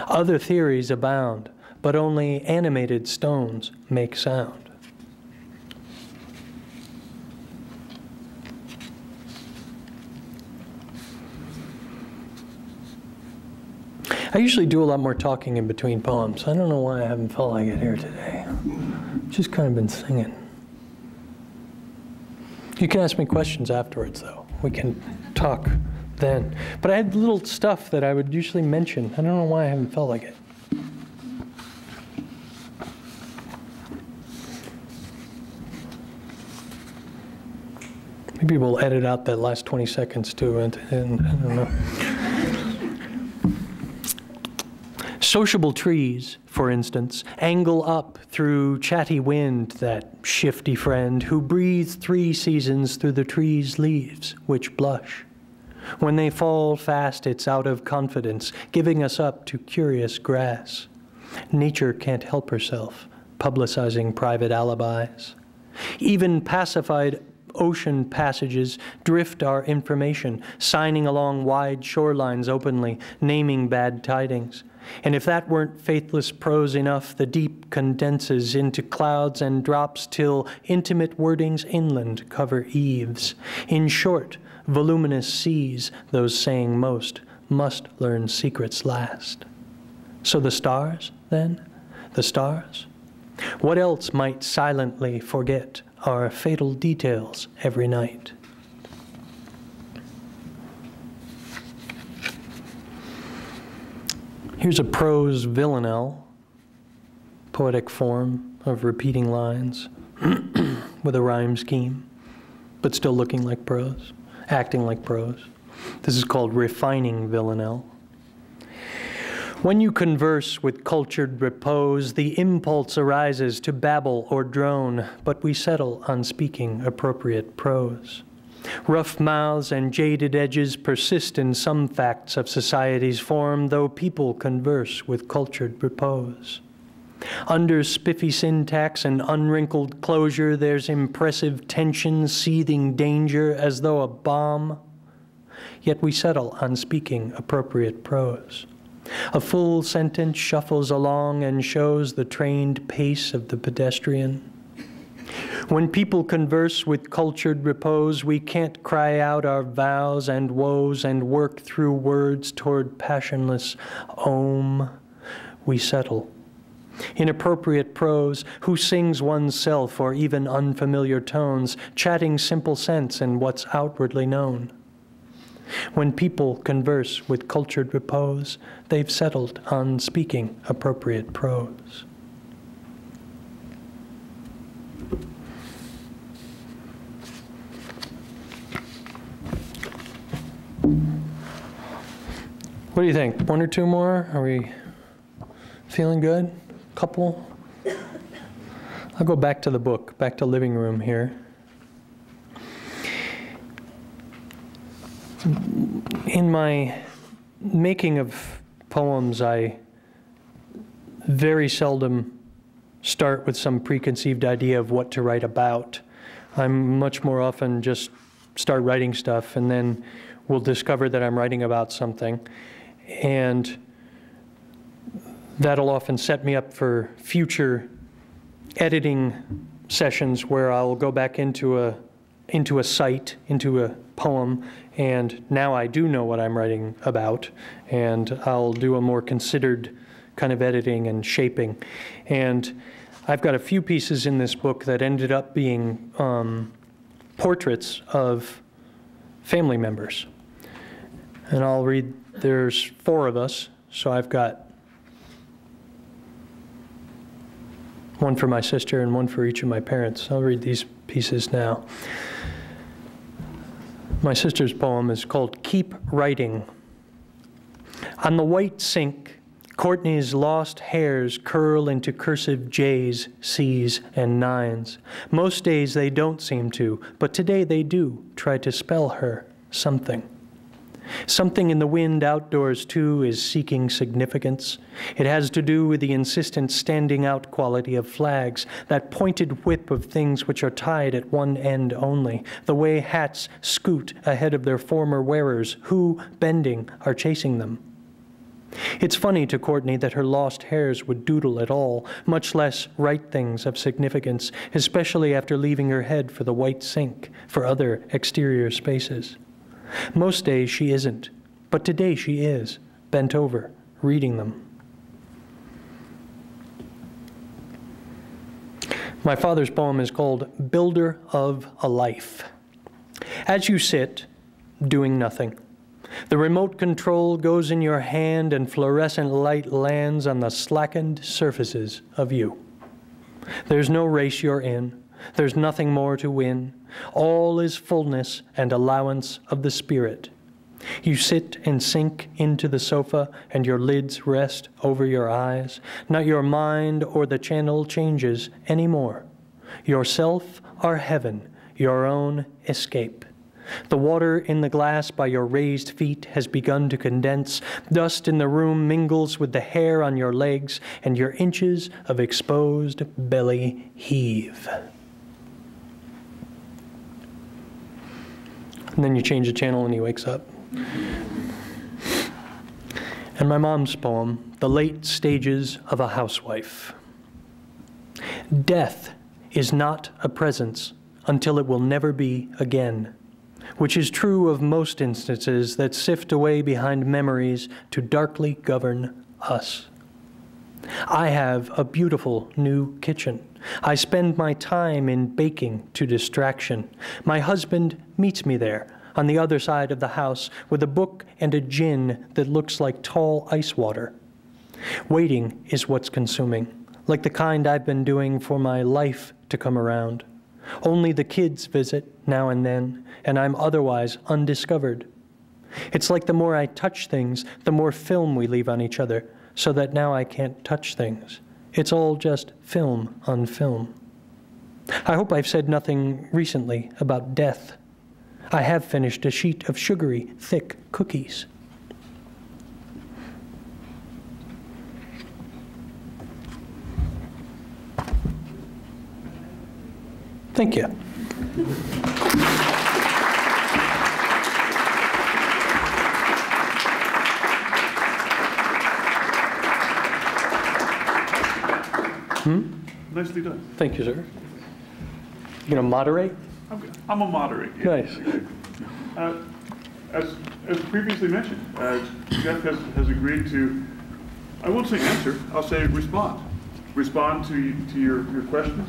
Other theories abound, but only animated stones make sound. I usually do a lot more talking in between poems. I don't know why I haven't felt like it here today. Just kind of been singing. You can ask me questions afterwards, though. We can talk then. But I had little stuff that I would usually mention. I don't know why I haven't felt like it. Maybe we'll edit out that last 20 seconds, too, and I don't know. Sociable trees, for instance, angle up through chatty wind, that shifty friend who breathes 3 seasons through the tree's leaves, which blush. When they fall fast, it's out of confidence, giving us up to curious grass. Nature can't help herself, publicizing private alibis. Even pacified ocean passages drift our information, signing along wide shorelines openly, naming bad tidings. And if that weren't faithless prose enough, the deep condenses into clouds and drops till intimate wordings inland cover eaves. In short, voluminous seas, those saying most, must learn secrets last. So the stars, then? The stars? What else might silently forget our fatal details every night? Here's a prose villanelle, poetic form of repeating lines with a rhyme scheme, but still looking like prose, acting like prose. This is called refining villanelle. When you converse with cultured repose, the impulse arises to babble or drone, but we settle on speaking appropriate prose. Rough mouths and jaded edges persist in some facts of society's form, though people converse with cultured repose. Under spiffy syntax and unwrinkled closure, there's impressive tension, seething danger as though a bomb. Yet we settle on speaking appropriate prose. A full sentence shuffles along and shows the trained pace of the pedestrian. When people converse with cultured repose, we can't cry out our vows and woes and work through words toward passionless om. We settle. In appropriate prose, who sings oneself or even unfamiliar tones, chatting simple sense in what's outwardly known. When people converse with cultured repose, they've settled on speaking appropriate prose. What do you think? One or two more? Are we feeling good? Couple? I'll go back to the book, back to living room here. In my making of poems, I very seldom start with some preconceived idea of what to write about. I'm much more often just start writing stuff and then will discover that I'm writing about something. And that'll often set me up for future editing sessions where I'll go back into a site, into a poem, and now I do know what I'm writing about, and I'll do a more considered kind of editing and shaping. And I've got a few pieces in this book that ended up being portraits of family members. And I'll read, there's 4 of us, so I've got one for my sister and one for each of my parents. I'll read these pieces now. My sister's poem is called Keep Writing. On the white sink, Courtney's lost hairs curl into cursive J's, C's, and 9s. Most days they don't seem to, but today they do try to spell her something. Something in the wind outdoors, too, is seeking significance. It has to do with the insistent standing out quality of flags, that pointed whip of things which are tied at one end only, the way hats scoot ahead of their former wearers, who, bending, are chasing them. It's funny to Courtney that her lost hairs would doodle at all, much less write things of significance, especially after leaving her head for the white sink, for other exterior spaces. Most days she isn't, but today she is, bent over, reading them. My father's poem is called Builder of a Life. As you sit, doing nothing, the remote control goes in your hand and fluorescent light lands on the slackened surfaces of you. There's no race you're in. There's nothing more to win. All is fullness and allowance of the spirit. You sit and sink into the sofa, and your lids rest over your eyes. Not your mind or the channel changes anymore. Yourself are heaven, your own escape. The water in the glass by your raised feet has begun to condense. Dust in the room mingles with the hair on your legs, and your inches of exposed belly heave. And then you change the channel and he wakes up. And my mom's poem, The Late Stages of a Housewife. Death is not a presence until it will never be again, which is true of most instances that sift away behind memories to darkly govern us. I have a beautiful new kitchen. I spend my time in baking to distraction. My husband meets me there, on the other side of the house, with a book and a gin that looks like tall ice water. Waiting is what's consuming, like the kind I've been doing for my life to come around. Only the kids visit now and then, and I'm otherwise undiscovered. It's like the more I touch things, the more film we leave on each other, so that now I can't touch things. It's all just film on film. I hope I've said nothing recently about death. I have finished a sheet of sugary, thick cookies. Thank you. Nicely done. Thank you, sir. You gonna moderate? I'm a moderate. Yeah. Nice. As previously mentioned, Geoff has agreed to, I won't say answer, I'll say respond. Respond to your questions,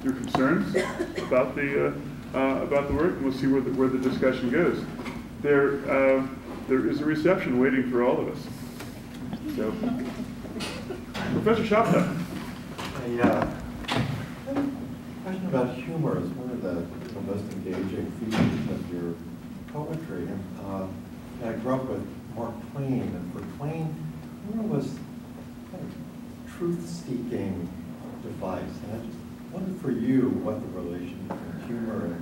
your concerns about the work, and we'll see where the discussion goes. There is a reception waiting for all of us. So, Professor Shopton. Question about humor is one of the most engaging features of your poetry. I grew up with Mark Twain, and for Twain, humor was kind of truth-seeking device. And I just wondered for you what the relation between humor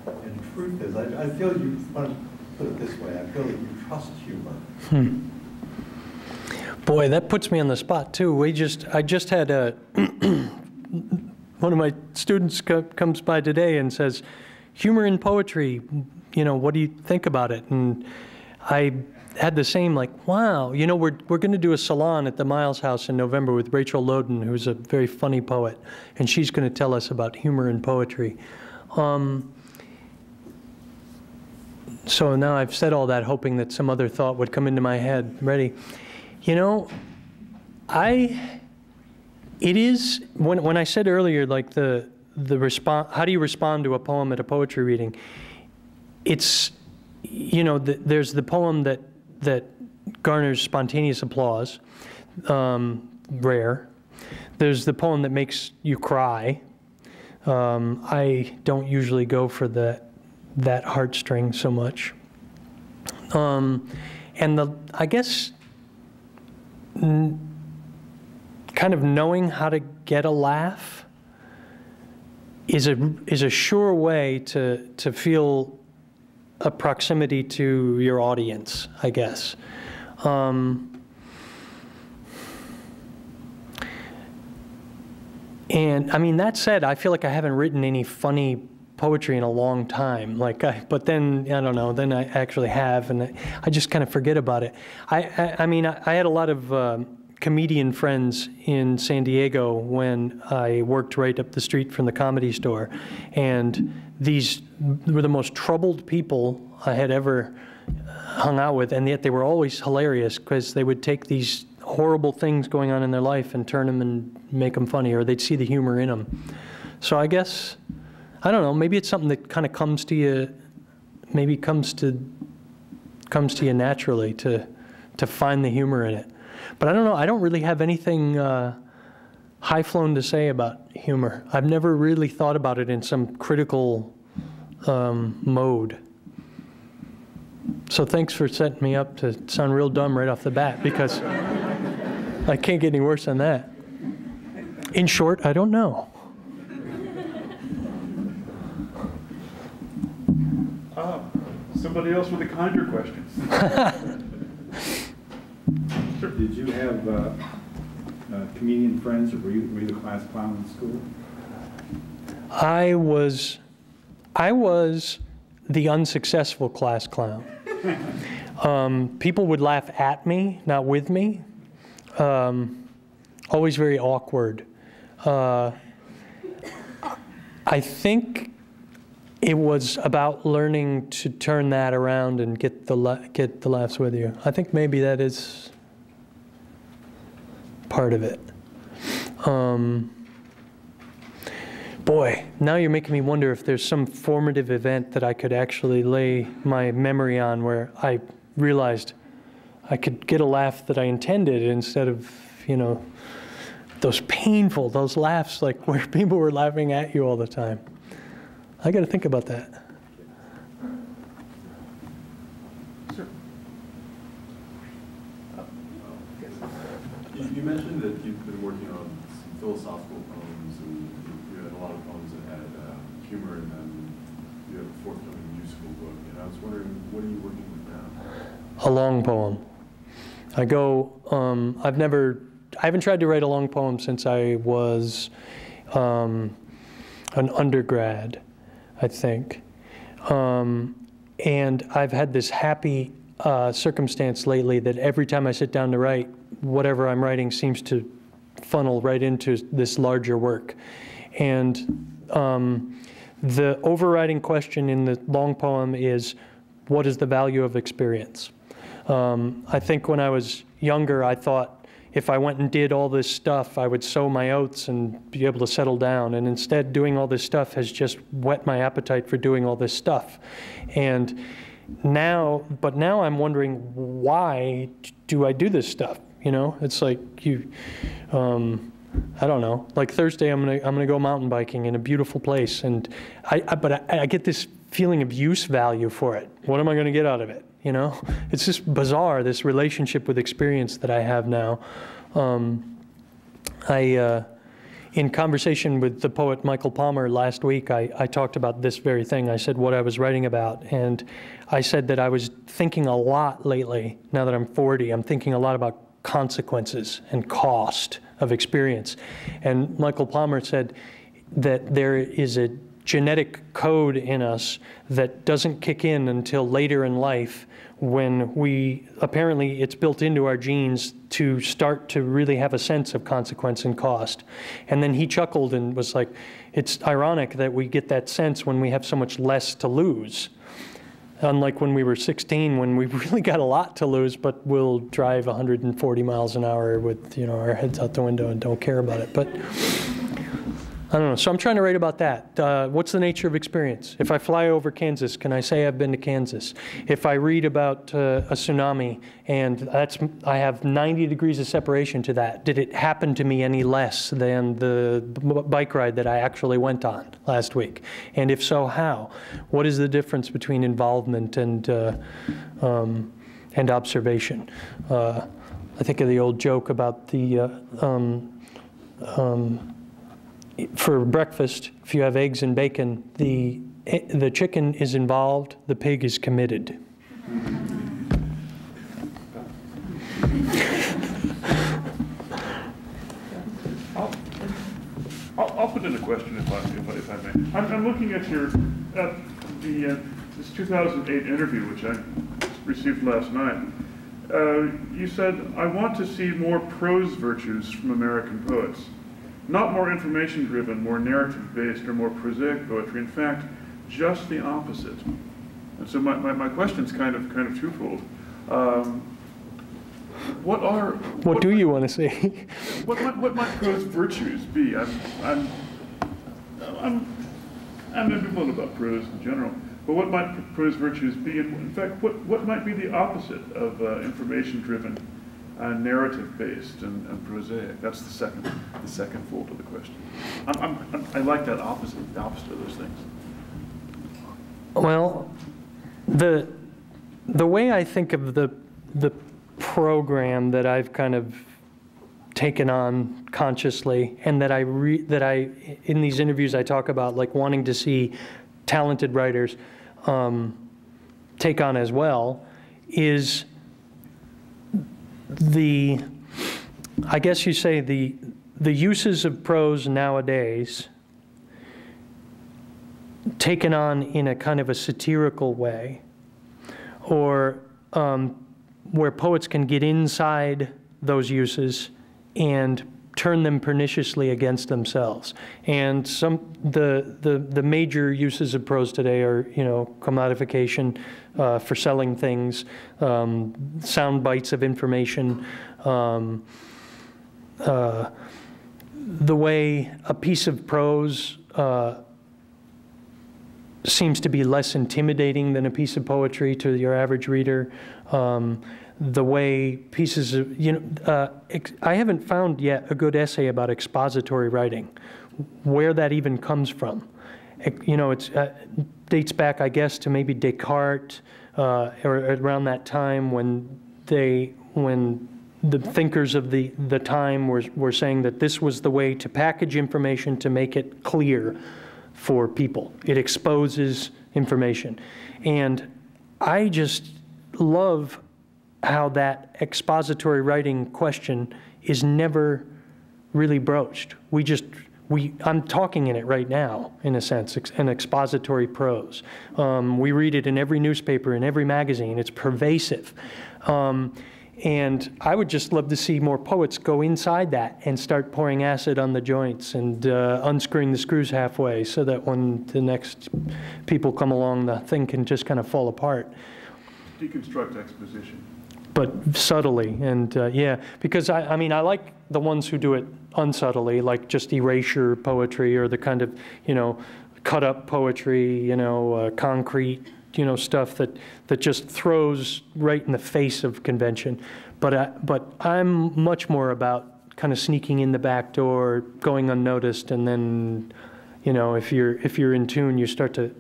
and truth is. I feel you, want to put it this way, I feel that you trust humor. Boy, that puts me on the spot too. I just had a one of my students comes by today and says, humor in poetry, you know, what do you think about it? And I had the same, like, wow, you know, we're going to do a salon at the Miles House in November with Rachel Loden, who's a very funny poet, and she's going to tell us about humor in poetry. So now I've said all that hoping that some other thought would come into my head. Ready? You know, it is, when I said earlier, like the response, how do you respond to a poem at a poetry reading? It's, you know, there's the poem that garners spontaneous applause, rare. There's the poem that makes you cry. I don't usually go for that heartstring so much. And I guess, kind of knowing how to get a laugh is a sure way to feel a proximity to your audience, I guess. And I mean, that said, I feel like I haven't written any funny poetry in a long time. But then, I don't know, then I actually have, and I just kind of forget about it. I mean, I had a lot of comedian friends in San Diego when I worked right up the street from the Comedy Store. And these were the most troubled people I had ever hung out with, and yet they were always hilarious because they would take these horrible things going on in their life and turn them and make them funny, or they'd see the humor in them. So I guess, I don't know, maybe it's something that kind of comes to you, maybe comes to you naturally to find the humor in it. But I don't know, I don't really have anything high-flown to say about humor. I've never really thought about it in some critical mode. So thanks for setting me up to sound real dumb right off the bat, because I can't get any worse than that. In short, I don't know. Somebody else with a kinder question. Sure. Did you have comedian friends, or were you the class clown in school? I was the unsuccessful class clown. People would laugh at me, not with me. Always very awkward. I think it was about learning to turn that around and get the laughs with you. I think maybe that is part of it. Boy, now you're making me wonder if there's some formative event that I could actually lay my memory on where I realized I could get a laugh that I intended instead of, you know, those laughs like where people were laughing at you all the time. I got to think about that. Sure. You mentioned that you've been working on some philosophical poems, and you had a lot of poems that had humor in them. you have a forthcoming musical book, and I was wondering, what are you working with now? A long poem. I go, I haven't tried to write a long poem since I was an undergrad, I think. And I've had this happy circumstance lately that every time I sit down to write, whatever I'm writing seems to funnel right into this larger work. And the overriding question in the long poem is, what is the value of experience? I think when I was younger, I thought if I went and did all this stuff, I would sow my oats and be able to settle down. And instead, doing all this stuff has just whet my appetite for doing all this stuff. And now I'm wondering, why do I do this stuff? You know, it's like I don't know. Like Thursday, I'm gonna go mountain biking in a beautiful place, and I get this feeling of use value for it. What am I gonna get out of it? You know, it's just bizarre, this relationship with experience that I have now. In conversation with the poet Michael Palmer last week, I talked about this very thing. I said what I was writing about, and I said that I was thinking a lot lately, now that I'm 40, I'm thinking a lot about consequences and cost of experience. And Michael Palmer said that there is a genetic code in us that doesn't kick in until later in life, when apparently it's built into our genes to start to really have a sense of consequence and cost. And then he chuckled and was like, it's ironic that we get that sense when we have so much less to lose. Unlike when we were 16, when we really got a lot to lose, but we'll drive 140 miles an hour with, you know, our heads out the window and don't care about it. But I don't know. So I'm trying to write about that. What's the nature of experience? If I fly over Kansas, can I say I've been to Kansas? If I read about a tsunami and I have 90 degrees of separation to that, did it happen to me any less than the bike ride that I actually went on last week? And if so, how? What is the difference between involvement and observation? I think of the old joke about the for breakfast, if you have eggs and bacon, the chicken is involved, the pig is committed. I'll put in a question if I may. I'm looking at this 2008 interview, which I received last night. You said, I want to see more prose virtues from American poets. Not more information-driven, more narrative-based, or more prosaic poetry. In fact, just the opposite. And so my question's kind of twofold. What do you want to see? What might prose virtues be? I'm ambivalent about prose in general, but what might prose virtues be? And in fact, what might be the opposite of information-driven? Narrative-based and prosaic. That's the second fold of the question. I like that opposite, the opposite of those things. Well, the way I think of the program that I've kind of taken on consciously, and that I in these interviews I talk about, like wanting to see talented writers take on as well, is I guess you say the uses of prose nowadays taken on in a kind of a satirical way, or where poets can get inside those uses and turn them perniciously against themselves. And the major uses of prose today are, you know, commodification for selling things, sound bites of information, the way a piece of prose seems to be less intimidating than a piece of poetry to your average reader. The way pieces of, you know, I haven't found yet a good essay about expository writing, where that even comes from. You know, it dates back, I guess, to maybe Descartes, or around that time when the thinkers of the time were saying that this was the way to package information to make it clear for people. It exposes information. And I just love how that expository writing question is never really broached. I'm talking in it right now, in a sense, an expository prose. We read it in every newspaper, in every magazine. It's pervasive. And I would just love to see more poets go inside that and start pouring acid on the joints and unscrewing the screws halfway so that when the next people come along, the thing can just kind of fall apart. Deconstruct exposition. But subtly, and yeah, because I mean, I like the ones who do it unsubtly, like just erasure poetry or the kind of, cut up poetry, concrete, stuff that just throws right in the face of convention. But I'm much more about kind of sneaking in the back door, going unnoticed, and then, if you're in tune, you start to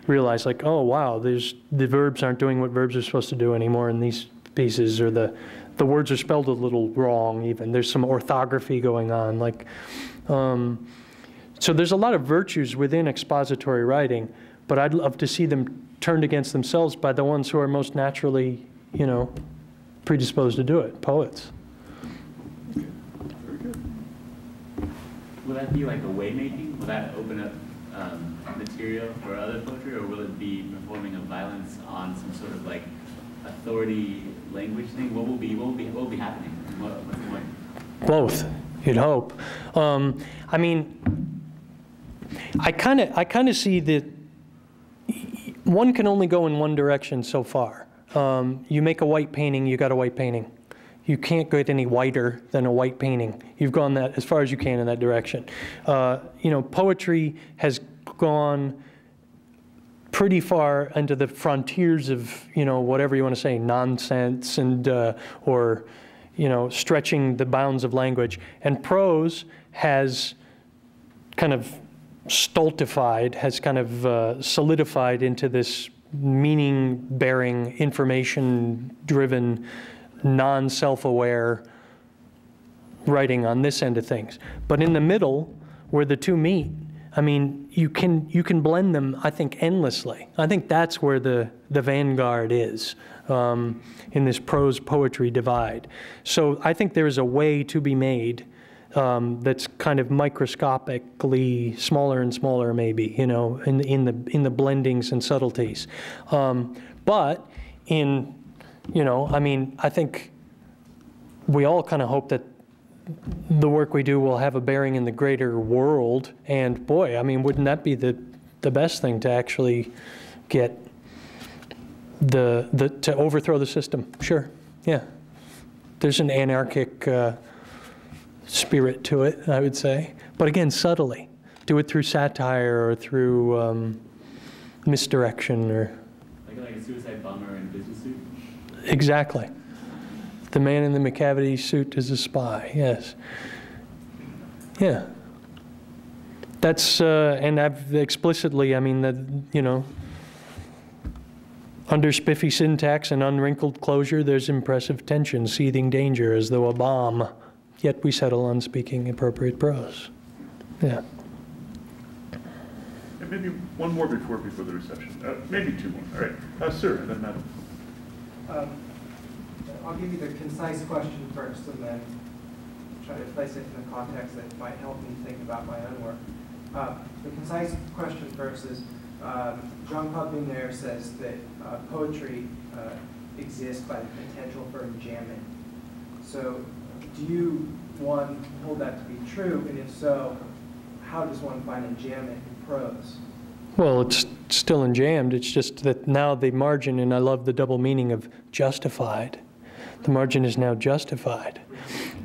realize like, oh wow, the verbs aren't doing what verbs are supposed to do anymore in these pieces, or the words are spelled a little wrong even. There's some orthography going on. Like, so there's a lot of virtues within expository writing, but I'd love to see them turned against themselves by the ones who are most naturally, predisposed to do it, poets. Okay. Very good. Will that be like a way-making? Will that open up material for other poetry, or will it be performing a violence on some sort of like authority language thing? What will be happening? What's the point? Both, you'd hope. I mean, I kind of see that one can only go in one direction so far. You make a white painting, you got a white painting. You can't get any whiter than a white painting. You've gone that as far as you can in that direction. Poetry has gone pretty far into the frontiers of, whatever you want to say, nonsense and, or, stretching the bounds of language. And prose has kind of stultified, has kind of solidified into this meaning-bearing, information-driven, non-self-aware writing on this end of things. But in the middle, where the two meet, I mean, you can blend them, I think, endlessly. I think that's where the vanguard is in this prose-poetry divide. So I think there is a way to be made that's kind of microscopically smaller and smaller, maybe, in the blendings and subtleties. But in, I mean, I think we all kind of hope that the work we do will have a bearing in the greater world. And boy, I mean, wouldn't that be the best thing to actually get to overthrow the system? Sure, yeah. There's an anarchic spirit to it, I would say. But again, subtly. Do it through satire or through misdirection or... Like a suicide bomber in a business suit? Exactly. The man in the McCavity suit is a spy, yes. Yeah. That's, and I've explicitly, I mean, that, under spiffy syntax and unwrinkled closure, there's impressive tension, seething danger as though a bomb. Yet we settle on speaking appropriate prose. Yeah. And maybe one more before the reception. Maybe two more. All right. Sir, and then Madam. I'll give you the concise question first and then try to place it in the context that might help me think about my own work. The concise question first is, Jean-Claude Bouvier says that poetry exists by the potential for enjambment. So do you, one, hold that to be true? And if so, how does one find enjambment in prose? Well, it's still enjammed. It's just that now the margin, and I love the double meaning of justified. The margin is now justified.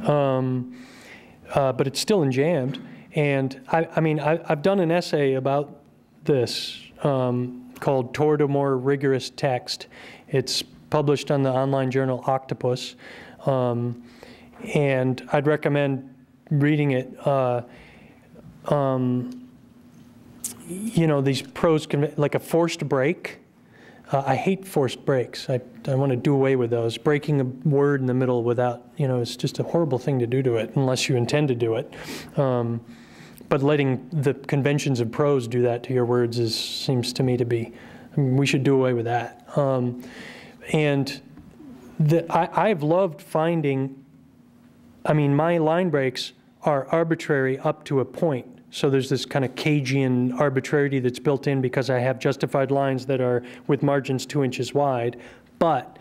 But it's still enjammed. And I mean, I've done an essay about this called Toward a More Rigorous Text. It's published on the online journal Octopus. And I'd recommend reading it. These prose, like a forced break. I hate forced breaks. I want to do away with those. Breaking a word in the middle without, it's just a horrible thing to do to it, unless you intend to do it. but letting the conventions of prose do that to your words seems to me to be, I mean, we should do away with that. And I've loved finding, I mean, my line breaks are arbitrary up to a point. So there's this kind of Cagean arbitrarity that's built in because I have justified lines that are with margins 2 inches wide. But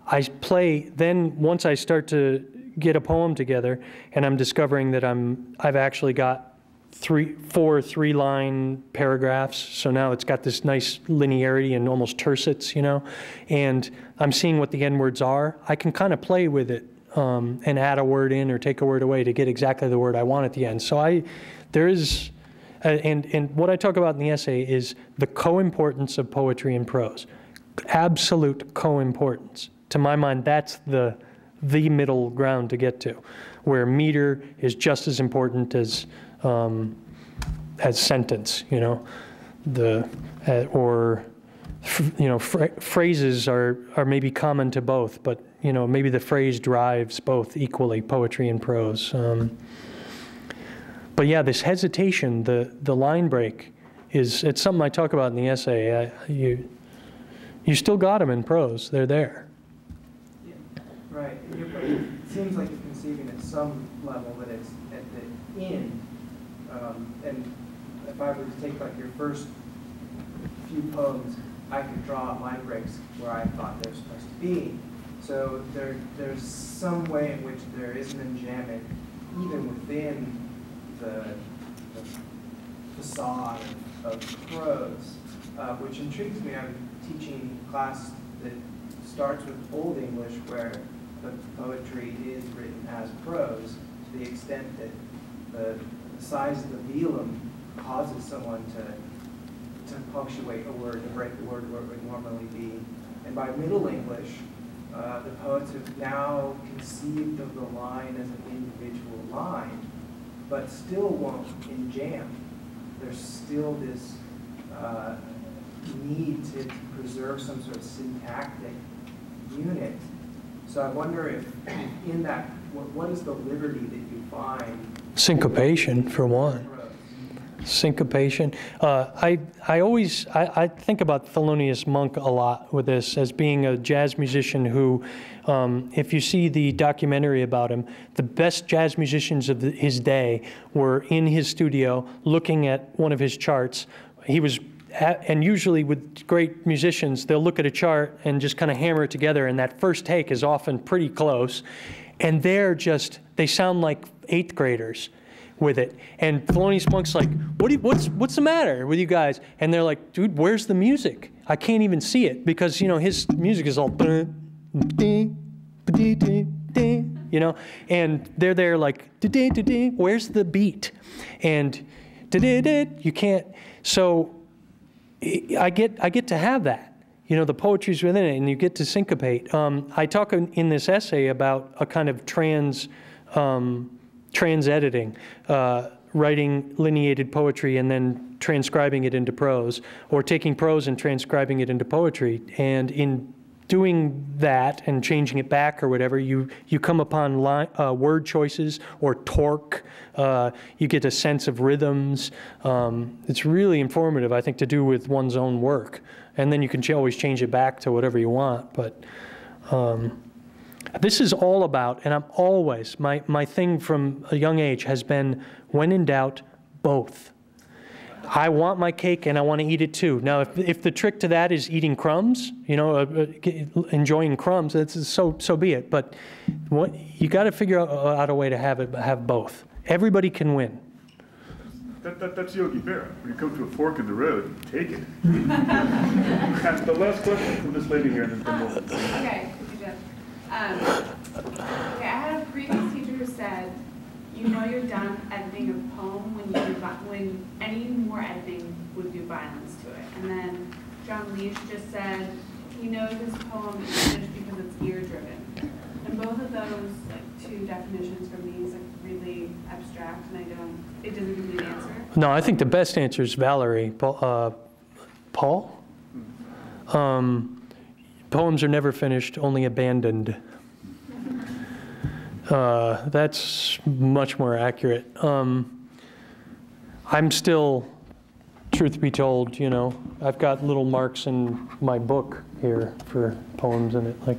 I play, then once I start to get a poem together and I'm discovering that I've actually got 4 3-line paragraphs. So now it's got this nice linearity and almost tercets, you know, and I'm seeing what the end words are. I can kind of play with it and add a word in or take a word away to get exactly the word I want at the end. So there is, and what I talk about in the essay is the co-importance of poetry and prose. Absolute co-importance. To my mind, that's the middle ground to get to, where meter is just as important as sentence, you know, phrases are maybe common to both, but you know, maybe the phrase drives both equally, poetry and prose. But yeah, this hesitation, the line break, it's something I talk about in the essay. You still got them in prose; they're there. Yeah, right. It seems like you're conceiving at some level that it's at the end. And if I were to take like your first few poems, I could draw line breaks where I thought they're supposed to be. So there's some way in which there is an enjambment even within the facade of prose, which intrigues me. I'm teaching a class that starts with Old English where the poetry is written as prose to the extent that the size of the velum causes someone to punctuate a word, to break a word where it would normally be. And by Middle English, the poets have now conceived of the line as an individual line, but still won't enjam. There's still this need to preserve some sort of syntactic unit. So I wonder if in that, what is the liberty that you find? Syncopation, for one. Syncopation. I think about Thelonious Monk a lot with this as being a jazz musician who, if you see the documentary about him, the best jazz musicians of his day were in his studio looking at one of his charts. He was, and usually with great musicians, they'll look at a chart and just kind of hammer it together, and that first take is often pretty close. And they sound like 8th graders with it. And Thelonious Monk's like, what's the matter with you guys? And they're like, dude, where's the music? I can't even see it because, you know, his music is all, you know, and they're there like, where's the beat? And you can't. So I get to have that. You know, the poetry's within it, and you get to syncopate. I talk in this essay about a kind of trans-editing, writing lineated poetry and then transcribing it into prose, or taking prose and transcribing it into poetry. And in doing that and changing it back or whatever, you come upon word choices or torque. You get a sense of rhythms. It's really informative, I think, to do with one's own work. And then you can always change it back to whatever you want. But this is all about, and I'm always, my thing from a young age has been, when in doubt, both. I want my cake and I want to eat it too. Now, if the trick to that is eating crumbs, you know, enjoying crumbs, that's so be it. But you got to figure out a way to have both. Everybody can win. That's Yogi Berra. When you come to a fork in the road, take it. And the last question from this lady here, and then we'll... Okay, Geoff. Okay, I had a previous teacher who said, you know you're done editing a poem when any more editing would do violence to it. And then John Leach just said he knows his poem is finished because it's ear-driven. And both of those two definitions for me is really abstract, and it doesn't give me an answer. No, I think the best answer is Valerie. Paul? Poems are never finished, only abandoned. That's much more accurate. I'm still, truth be told, you know, I've got little marks in my book here for poems in it, like,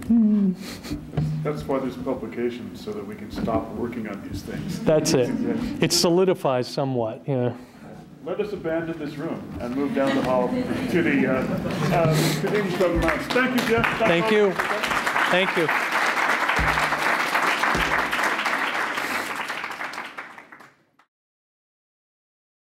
That's why there's publication, so that we can stop working on these things. That's it. It solidifies somewhat, you know. Let us abandon this room and move down the hall to the English Mountains. Thank you, Geoff. Thank you. Thank you.